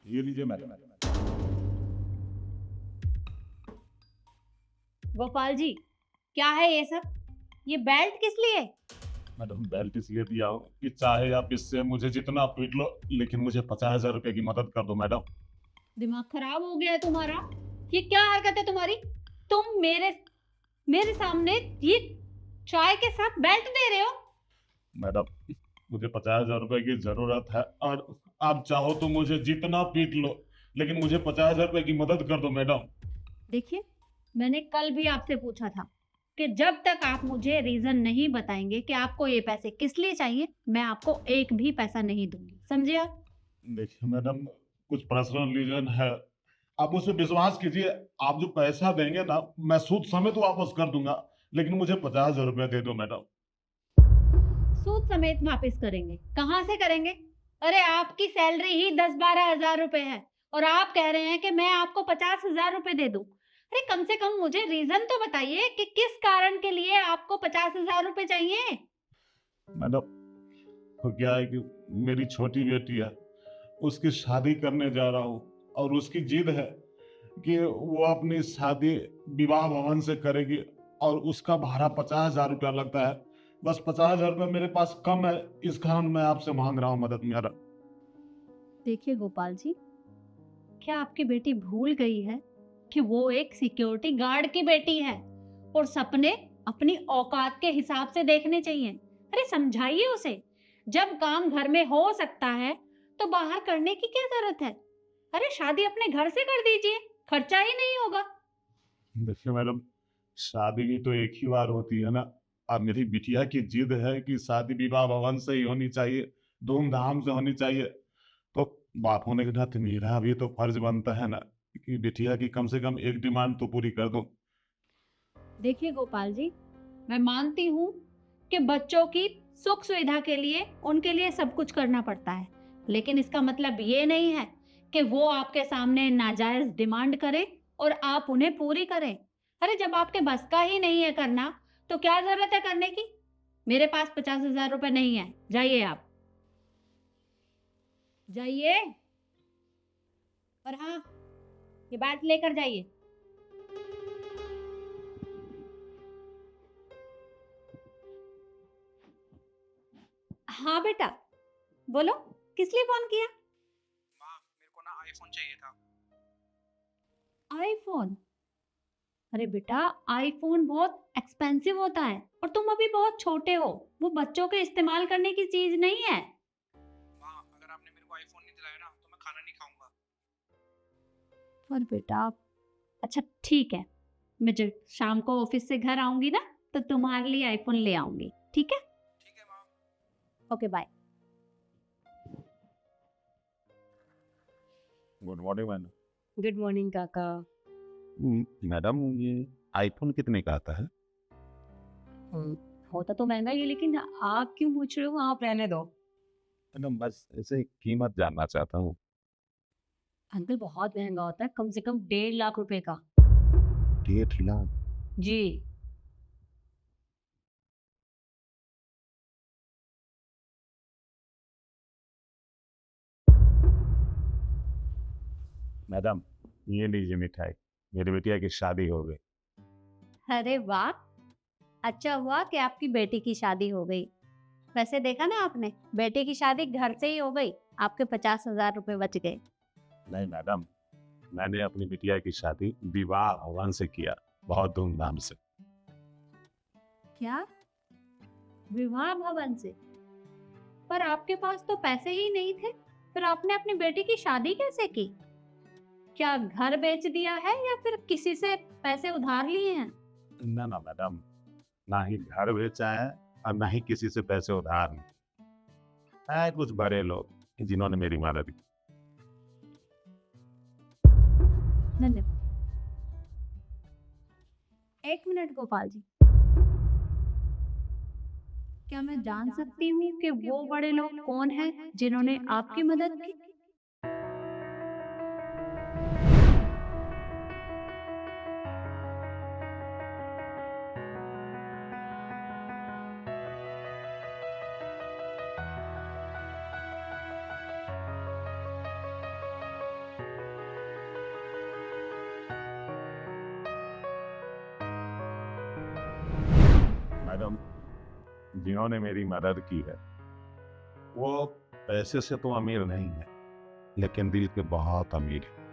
ये लीजिए मैडम। गोपाल जी, क्या है ये सब? ये बेल्ट किस लिए? मैडम बेल्ट इसलिए दिया हो कि चाहे आप इससे मुझे जितना पीट लो, लेकिन मुझे 50,000 रुपए की मदद कर दो मैडम। दिमाग खराब हो गया है तुम्हारा? ये क्या हरकत है तुम्हारी? तुम मेरे मेरे सामने ये चाय के साथ बेल्ट दे रहे हो? मैडम मुझे 50,000 रुपए की जरूरत है और आप चाहो तो मुझे जितना पीट लो, लेकिन मुझे 50,000 रुपए की मदद कर दो मैडम। देखिए, मैंने कल भी आपसे पूछा था कि जब तक आप मुझे रीजन नहीं बताएंगे कि आपको ये पैसे किस लिए चाहिए, मैं आपको एक भी पैसा नहीं दूंगी। समझे आप? देखिए मैडम, कुछ पर्सनल रीजन है, आप मुझ पे विश्वास कीजिए। आप जो पैसा देंगे ना, मैं सूद समेत वापस कर दूंगा, लेकिन मुझे 50,000 रुपए दे दो मैडम। सूद समेत वापस करेंगे? कहाँ से करेंगे? अरे आपकी सैलरी ही 10-12 हजार रुपए है और आप कह रहे हैं कि मैं आपको 50 हजार रुपए दे दूं। अरे कम से कम मुझे रीजन तो बताइए कि किस कारण के लिए आपको 50 हजार रुपए चाहिए। मैडम तो क्या है कि मेरी छोटी बेटी है, उसकी शादी करने जा रहा हूँ और उसकी जिद है कि वो अपनी शादी विवाह भवन से करेगी और उसका भाड़ा 50,000 रुपया लगता है। बस 50,000 रुपया मेरे पास कम है, इस कारण मैं आपसे मांग रहा हूँ मदद मेरा। देखिए गोपाल जी, क्या आपकी बेटी भूल गई है कि वो एक सिक्योरिटी गार्ड की बेटी है और सपने अपनी औकात के हिसाब से देखने चाहिए। अरे समझाइए उसे, जब काम घर में हो सकता है तो बाहर करने की क्या जरूरत है? अरे शादी अपने घर से कर दीजिए, खर्चा ही नहीं होगा। देखिए मैडम, शादी भी तो एक ही बार होती है ना। अब मेरी बिटिया की जिद है कि शादी विवाह भवन से ही होनी चाहिए, धूमधाम से होनी चाहिए। तो बाप होने के नाते मेरा भी तो फर्ज बनता है ना कि बिटिया की कम से कम एक डिमांड तो पूरी कर दूं। देखिए गोपाल जी, मैं मानती हूँ कि बच्चों की सुख सुविधा के लिए उनके लिए सब कुछ करना पड़ता है, लेकिन इसका मतलब ये नहीं है कि वो आपके सामने नाजायज डिमांड करें और आप उन्हें पूरी करें। अरे जब आपके बस का ही नहीं है करना, तो क्या जरूरत है करने की? मेरे पास 50 हजार रुपए नहीं है, जाइए आप, जाइए। और हाँ, ये बैट लेकर जाइए। हाँ बेटा, बोलो, किस लिए फोन किया? माँ, मेरे को ना आईफोन चाहिए था। आईफोन? अरे बेटा, आईफोन बहुत एक्सपेंसिव होता है और तुम अभी बहुत छोटे हो। वो बच्चों के इस्तेमाल करने की चीज नहीं है। माँ, अगर आपने मेरे को आईफोन नहीं दिलाया ना तो मैं खाना नहीं खाऊंगा। पर बेटा, अच्छा ठीक है, मैं जब शाम को ऑफिस से घर आऊंगी ना, तो तुम्हारे लिए आईफोन ले आऊंगी, ठीक है? ठीक है माँ। Okay bye. Good morning madam. Good morning काका। मैडम ये आईफोन कितने का आता है? होता तो महंगा ही है, लेकिन आप क्यों पूछ रहे हो? आप रहने दो। मैडम बस ऐसे कीमत जानना चाहता हूँ। अंकल बहुत महंगा होता है, कम से कम 1.5 लाख रुपए का। 1.5 लाख? जी। मैडम ये लीजिए मिठाई, मेरी बिटिया की शादी हो गई। अरे वाह, अच्छा हुआ कि आपकी बेटी की शादी हो गई। वैसे देखा ना आपने, बेटे की शादी घर से ही हो गई, आपके 50 हजार रुपए बच गए। नहीं मैडम, मैंने अपनी बिटिया की शादी विवाह भवन से किया, बहुत धूमधाम से। क्या? विवाह भवन से? पर आपके पास तो पैसे ही नहीं थे, फिर आपने अपनी बेटी की शादी कैसे की? क्या घर बेच दिया है या फिर किसी से पैसे उधार लिए हैं? ना ना मैडम, ना ही घर बेचा है और ना ही किसी से पैसे उधार लिए। है कुछ बड़े लोग जिन्होंने मेरी मदद की। धन्यवाद। एक मिनट गोपाल जी, क्या मैं जान सकती हूँ कि वो बड़े लोग कौन हैं जिन्होंने आपकी मदद की? मैडम, जिन्होंने मेरी मदद की है वो पैसे से तो अमीर नहीं है, लेकिन दिल के बहुत अमीर है।